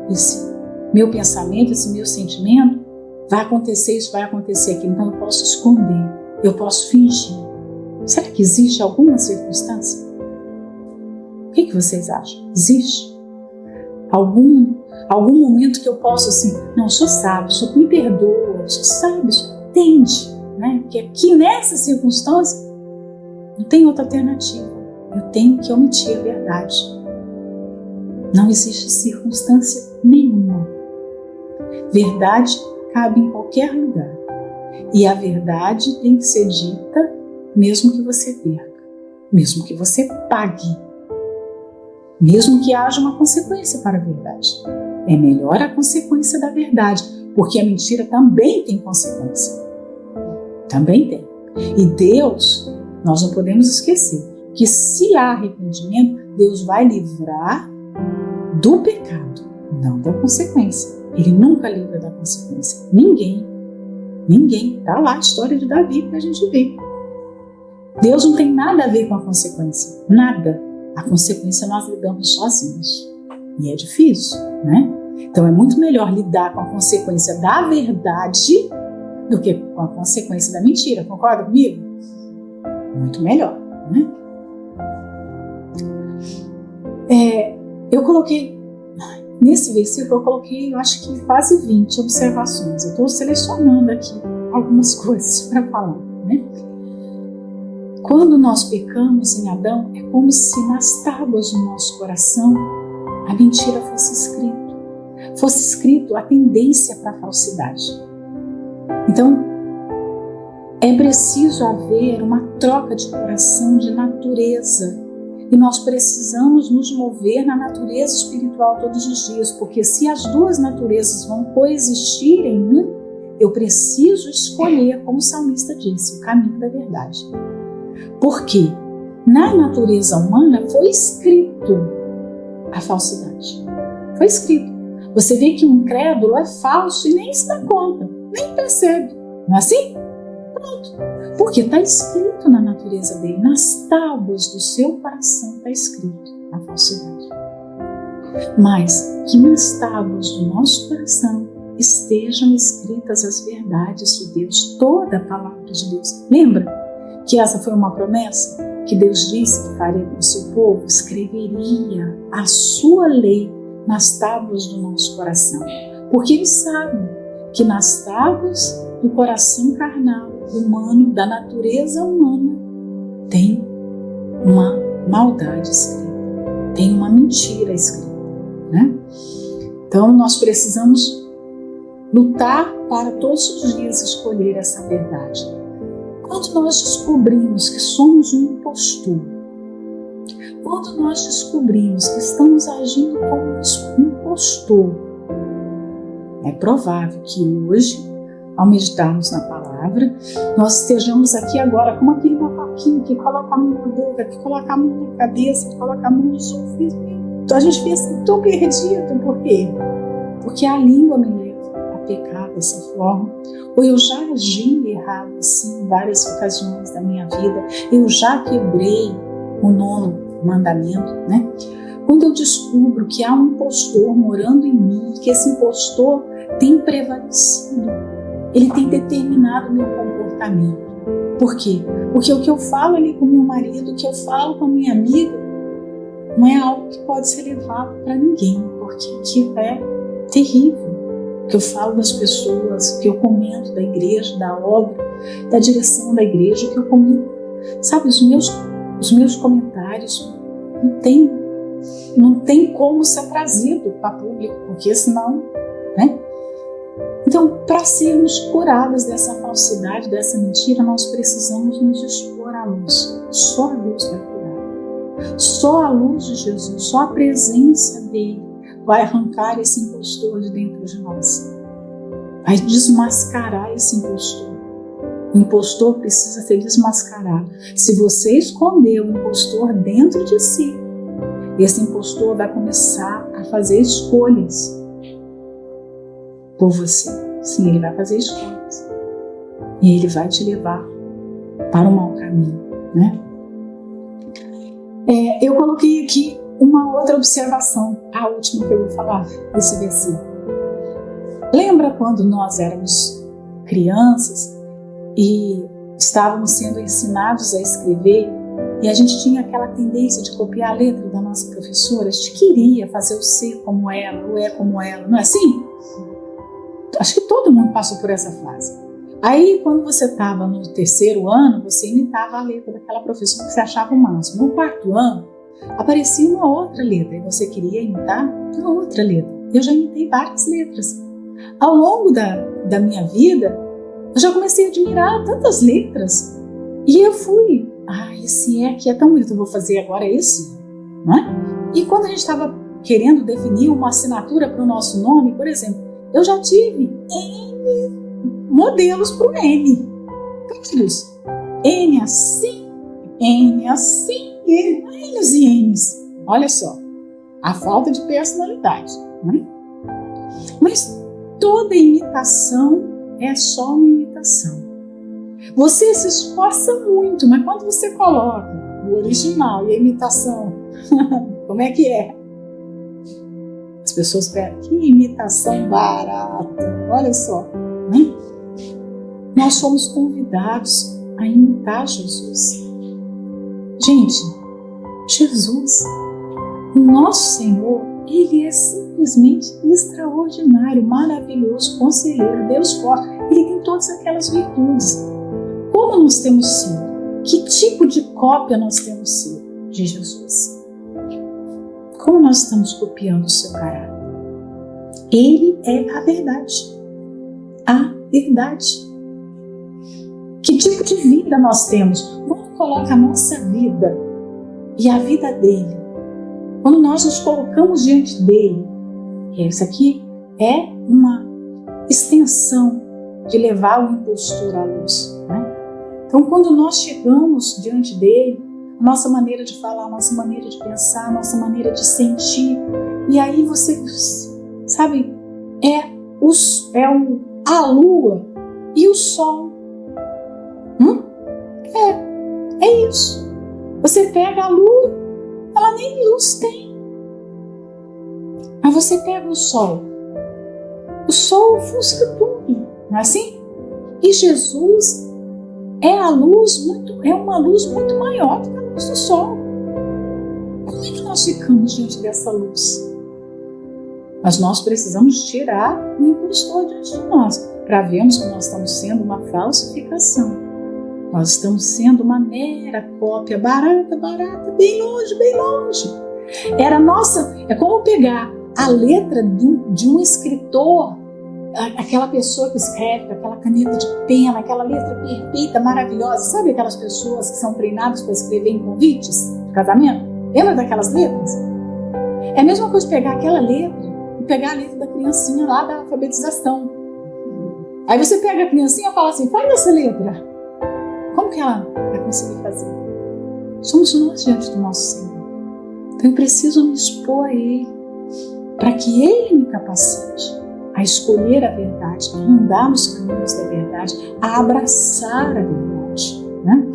Speaker 1: esse meu pensamento, esse meu sentimento, vai acontecer isso, vai acontecer aquilo, então eu posso esconder, eu posso fingir. Será que existe alguma circunstância? O que vocês acham? Existe? Algum momento que eu posso assim, não, o senhor sabe, o senhor me perdoa, o senhor sabe, o senhor entende, né? Porque aqui nessa circunstância não tem outra alternativa. Eu tenho que omitir a verdade. Não existe circunstância nenhuma. Verdade cabe em qualquer lugar. E a verdade tem que ser dita mesmo que você perca, mesmo que você pague, mesmo que haja uma consequência para a verdade. É melhor a consequência da verdade, porque a mentira também tem consequência. Também tem. E Deus, nós não podemos esquecer que se há arrependimento, Deus vai livrar do pecado, não da consequência. Ele nunca livra da consequência. Ninguém. Está lá a história de Davi para a gente ver. Deus não tem nada a ver com a consequência. Nada. A consequência nós lidamos sozinhos. E é difícil, né? Então é muito melhor lidar com a consequência da verdade do que com a consequência da mentira. Concorda comigo? Muito melhor, né? Eu coloquei, nesse versículo, eu acho que quase 20 observações. Eu estou selecionando aqui algumas coisas para falar, né? Quando nós pecamos em Adão, é como se nas tábuas do nosso coração a mentira fosse escrito a tendência para a falsidade. Então, é preciso haver uma troca de coração, de natureza. E nós precisamos nos mover na natureza espiritual todos os dias, porque se as duas naturezas vão coexistir em mim, eu preciso escolher, como o salmista disse, o caminho da verdade. Porque na natureza humana foi escrito a falsidade. Foi escrito. Você vê que um incrédulo é falso e nem se dá conta, nem percebe. Não é assim? Pronto. Porque está escrito na natureza dele, nas tábuas do seu coração está escrito a falsidade. Mas que nas tábuas do nosso coração estejam escritas as verdades de Deus, toda a palavra de Deus. Lembra que essa foi uma promessa que Deus disse que faria com o seu povo? Escreveria a sua lei nas tábuas do nosso coração. Porque Ele sabe que nas tábuas do coração carnal, humano, da natureza humana, tem uma maldade escrita, tem uma mentira escrita, né? Então nós precisamos lutar para todos os dias escolher essa verdade. Quando nós descobrimos que somos um impostor, quando nós descobrimos que estamos agindo como um impostor, é provável que hoje, ao meditarmos na palavra, nós estejamos aqui agora como aquele macaquinho que coloca a mão na boca, que coloca a mão na cabeça, que coloca a mão nos ouvidos. Então a gente fica assim, estou perdido. Por quê? Porque a língua me leva a pecar dessa forma. Ou eu já agi errado assim em várias ocasiões da minha vida. Eu já quebrei o 9º mandamento, né? Quando eu descubro que há um impostor morando em mim, que esse impostor tem prevalecido, ele tem determinado o meu comportamento. Por quê? Porque o que eu falo ali com meu marido, o que eu falo com a minha amiga, não é algo que pode ser levado para ninguém, porque aquilo é terrível. O que eu falo das pessoas, o que eu comento da igreja, da obra, da direção da igreja, o que eu comento, sabe, os meus comentários não tem como ser trazido para público, porque senão, né? Então, para sermos curadas dessa falsidade, dessa mentira, nós precisamos nos expor à luz. Só a luz vai curar. Só a luz de Jesus, só a presença dele vai arrancar esse impostor de dentro de nós. Vai desmascarar esse impostor. O impostor precisa ser desmascarado. Se você esconder o impostor dentro de si, esse impostor vai começar a fazer escolhas por você. Sim, ele vai fazer escolhas. E ele vai te levar para um mau caminho, né? Eu coloquei aqui uma outra observação, a última que eu vou falar desse versículo. Lembra quando nós éramos crianças e estávamos sendo ensinados a escrever e a gente tinha aquela tendência de copiar a letra da nossa professora? A gente queria fazer o C como ela, o E como ela, não é assim? Acho que todo mundo passou por essa fase. Aí, quando você estava no 3º ano, você imitava a letra daquela professora que você achava o máximo. No 4º ano, aparecia uma outra letra e você queria imitar uma outra letra. Eu já imitei várias letras. Ao longo da minha vida, eu já comecei a admirar tantas letras. E eu fui, esse E aqui é tão bonito, eu vou fazer agora esse. Não é? E quando a gente estava querendo definir uma assinatura para o nosso nome, por exemplo, eu já tive N modelos para o N. Quantos? N assim, N's e N's. Olha só, a falta de personalidade. Né? Mas toda imitação é só uma imitação. Você se esforça muito, mas quando você coloca o original e a imitação, como é que é? As pessoas pedem, que imitação barata, olha só. Né? Nós somos convidados a imitar Jesus. Gente, Jesus, o nosso Senhor, Ele é simplesmente extraordinário, maravilhoso, conselheiro, Deus forte. Ele tem todas aquelas virtudes. Como nós temos sido? Que tipo de cópia nós temos sido de Jesus? Como nós estamos copiando o seu caráter? Ele é a verdade. A verdade. Que tipo de vida nós temos? Quando coloca a nossa vida e a vida dele, quando nós nos colocamos diante dele, isso aqui é uma extensão de levar o impostor à luz. Né? Então, quando nós chegamos diante dele, a nossa maneira de falar, a nossa maneira de pensar, a nossa maneira de sentir, e aí você, sabe, a lua e o sol. É isso. Você pega a lua, ela nem luz tem. Mas você pega o sol ofusca tudo, não é assim? E Jesus é uma luz muito maior do que a luz do sol. Como é que nós ficamos diante dessa luz? Mas nós precisamos tirar o impostor diante de nós, para vermos que nós estamos sendo uma falsificação. Nós estamos sendo uma mera cópia, barata, bem longe. É como pegar a letra de um escritor aquela pessoa que escreve com aquela caneta de pena, aquela letra perfeita, maravilhosa. Sabe aquelas pessoas que são treinadas para escrever em convites de casamento? Lembra daquelas letras? É a mesma coisa pegar aquela letra e pegar a letra da criancinha lá da alfabetização. Aí você pega a criancinha e fala assim, faz essa letra. Como que ela vai conseguir fazer? Somos nós diante do nosso Senhor. Então eu preciso me expor a Ele, para que Ele me capacite a escolher a verdade, a andar nos caminhos da verdade, a abraçar a verdade. Né?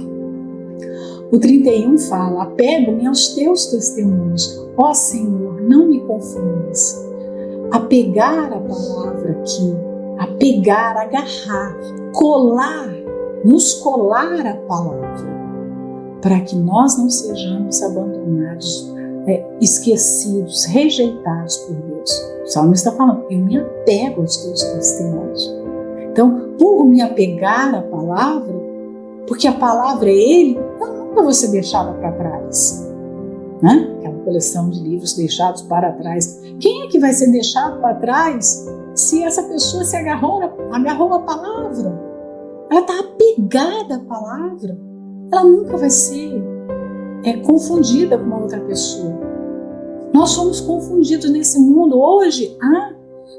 Speaker 1: O 31 fala, apego-me aos teus testemunhos. Ó Senhor, não me confundas. Apegar a palavra aqui, apegar, agarrar, colar, nos colar a palavra, para que nós não sejamos abandonados, esquecidos, rejeitados por Deus. O Salmo está falando, eu me apego aos teus testemunhos. Então, por me apegar à palavra, porque a palavra é Ele, eu nunca vou ser deixada para trás. Né? Aquela coleção de livros deixados para trás. Quem é que vai ser deixado para trás se essa pessoa se agarrou à palavra? Ela está apegada à palavra. Ela nunca vai ser confundida com uma outra pessoa. Nós somos confundidos nesse mundo. Hoje há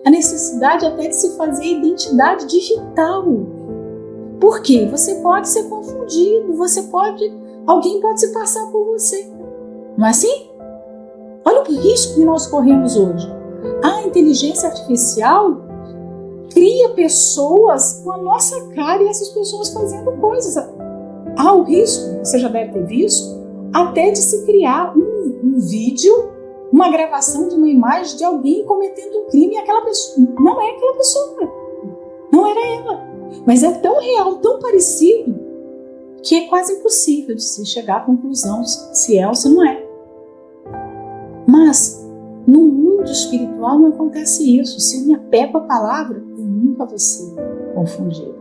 Speaker 1: a necessidade até de se fazer identidade digital. Por quê? Você pode ser confundido, alguém pode se passar por você. Não é assim? Olha o risco que nós corremos hoje. A inteligência artificial cria pessoas com a nossa cara e essas pessoas fazendo coisas. Há o risco, você já deve ter visto, até de se criar um vídeo, uma gravação de uma imagem de alguém cometendo um crime e aquela pessoa não é aquela pessoa, não era ela, mas é tão real, tão parecido, que é quase impossível de se chegar à conclusão se é ou se não é. Mas no mundo espiritual não acontece isso. Se eu me apego à palavra, eu nunca vou ser confundido.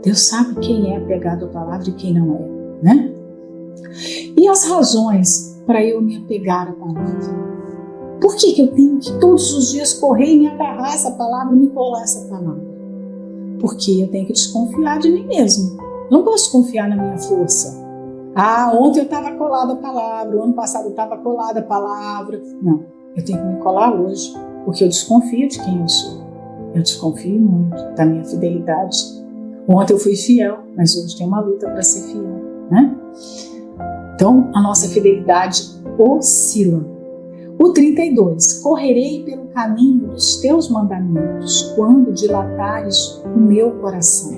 Speaker 1: Deus sabe quem é apegado à palavra e quem não é, né? E as razões para eu me apegar à palavra? Por que eu tenho que todos os dias correr e me agarrar a essa palavra, me colar essa palavra? Porque eu tenho que desconfiar de mim mesmo. Não posso confiar na minha força. Ontem eu estava colada a palavra, o ano passado eu estava colada a palavra. Não, eu tenho que me colar hoje, porque eu desconfio de quem eu sou. Eu desconfio muito da minha fidelidade. Ontem eu fui fiel, mas hoje tem uma luta para ser fiel, né? Então, a nossa fidelidade oscila. O 32, correrei pelo caminho dos teus mandamentos, quando dilatares o meu coração.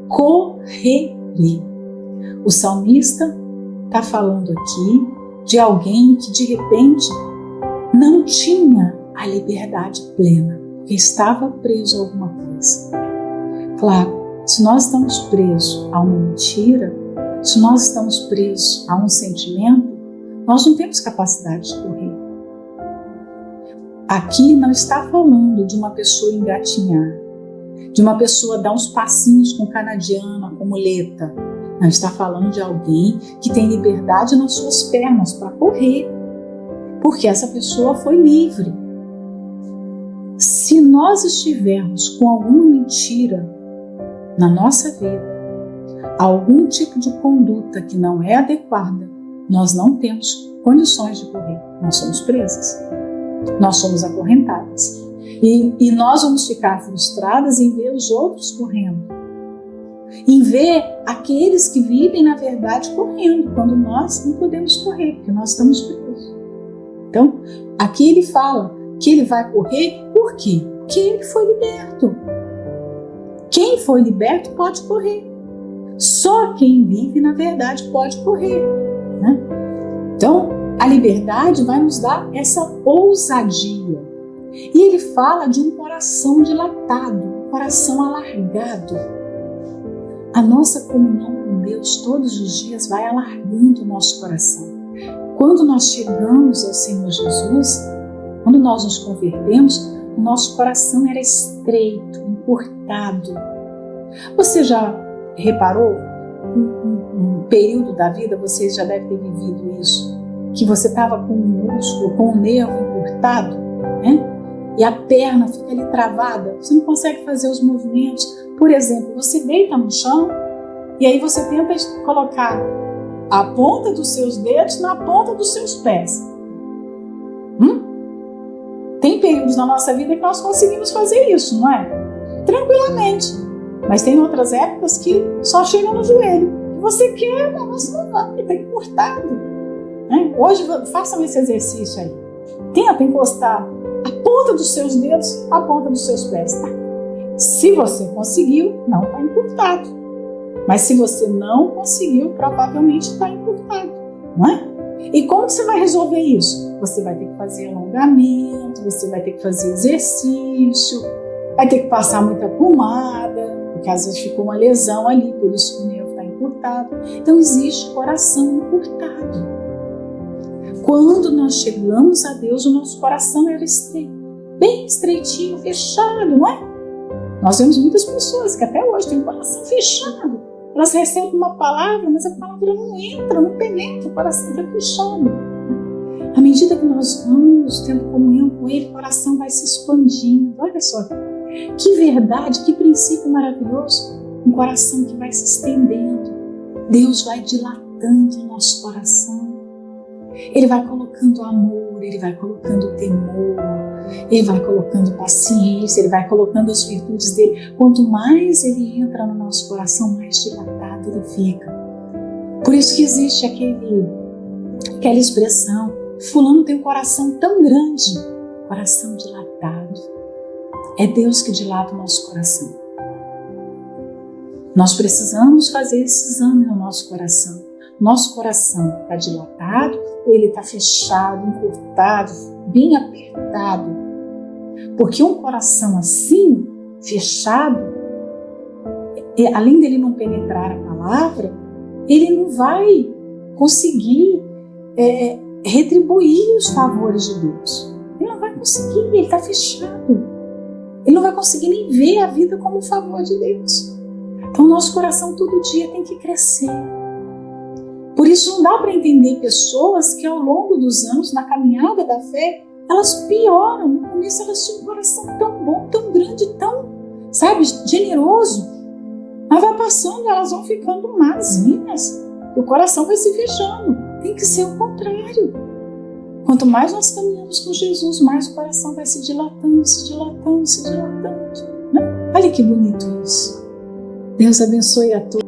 Speaker 1: Correrei. O salmista está falando aqui de alguém que de repente não tinha a liberdade plena, porque estava preso a alguma coisa. Claro, se nós estamos presos a uma mentira, se nós estamos presos a um sentimento, nós não temos capacidade de correr. Aqui não está falando de uma pessoa engatinhar, de uma pessoa dar uns passinhos com canadiana, com muleta. Não, está falando de alguém que tem liberdade nas suas pernas para correr, porque essa pessoa foi livre. Se nós estivermos com alguma mentira na nossa vida, algum tipo de conduta que não é adequada, nós não temos condições de correr. Nós somos presas, nós somos acorrentadas. E nós vamos ficar frustradas em ver os outros correndo, em ver aqueles que vivem na verdade correndo, quando nós não podemos correr, porque nós estamos presos. Então, aqui ele fala que ele vai correr, por quê? Porque ele foi liberto. Quem foi liberto pode correr. Só quem vive na verdade pode correr, né? Então, a liberdade vai nos dar essa ousadia. E ele fala de um coração dilatado, um coração alargado. A nossa comunhão com Deus todos os dias vai alargando o nosso coração. Quando nós chegamos ao Senhor Jesus, quando nós nos convertemos, o nosso coração era estreito, encurtado. Você já reparou? Um período da vida, você já deve ter vivido isso, que você estava com um músculo, com um nervo encurtado, né? e a perna fica ali travada, você não consegue fazer os movimentos. Por exemplo, você deita no chão e aí você tenta colocar a ponta dos seus dedos na ponta dos seus pés. Tem períodos na nossa vida que nós conseguimos fazer isso, não é? Tranquilamente. Mas tem outras épocas que só chega no joelho. Você quer, mas você não vai, está encurtado. Hoje, façam esse exercício aí. Tenta encostar a ponta dos seus dedos à ponta dos seus pés. Tá? Se você conseguiu, não está encurtado. Mas se você não conseguiu, provavelmente está encurtado, não é? E como você vai resolver isso? Você vai ter que fazer alongamento, você vai ter que fazer exercício, vai ter que passar muita pomada, porque às vezes ficou uma lesão ali, por isso que o nervo está encurtado. Então existe coração encurtado. Quando nós chegamos a Deus, o nosso coração era estreito, bem estreitinho, fechado, não é? Nós vemos muitas pessoas que até hoje têm o coração fechado. Elas recebem uma palavra, mas a palavra não entra, não penetra, o coração está fechado. À medida que nós vamos tendo comunhão com Ele, o coração vai se expandindo. Olha só, que verdade, que princípio maravilhoso. Um coração que vai se estendendo. Deus vai dilatando o nosso coração. Ele vai colocando amor, Ele vai colocando temor, Ele vai colocando paciência, Ele vai colocando as virtudes dEle. Quanto mais Ele entra no nosso coração, mais dilatado Ele fica. Por isso que existe aquela expressão, fulano tem um coração tão grande, coração dilatado. É Deus que dilata o nosso coração. Nós precisamos fazer esse exame no nosso coração. Nosso coração está dilatado ou ele está fechado, encurtado, bem apertado? Porque um coração assim, fechado, além dele não penetrar a palavra, ele não vai conseguir retribuir os favores de Deus. Ele não vai conseguir, ele está fechado. Ele não vai conseguir nem ver a vida como um favor de Deus. Então, nosso coração todo dia tem que crescer. Por isso, não dá para entender pessoas que ao longo dos anos, na caminhada da fé, elas pioram. No começo, elas tinham um coração tão bom, tão grande, tão, generoso. Mas vai passando, elas vão ficando mazinhas. E o coração vai se fechando. Tem que ser o contrário. Quanto mais nós caminhamos com Jesus, mais o coração vai se dilatando, se dilatando, se dilatando. Né? Olha que bonito isso. Deus abençoe a todos.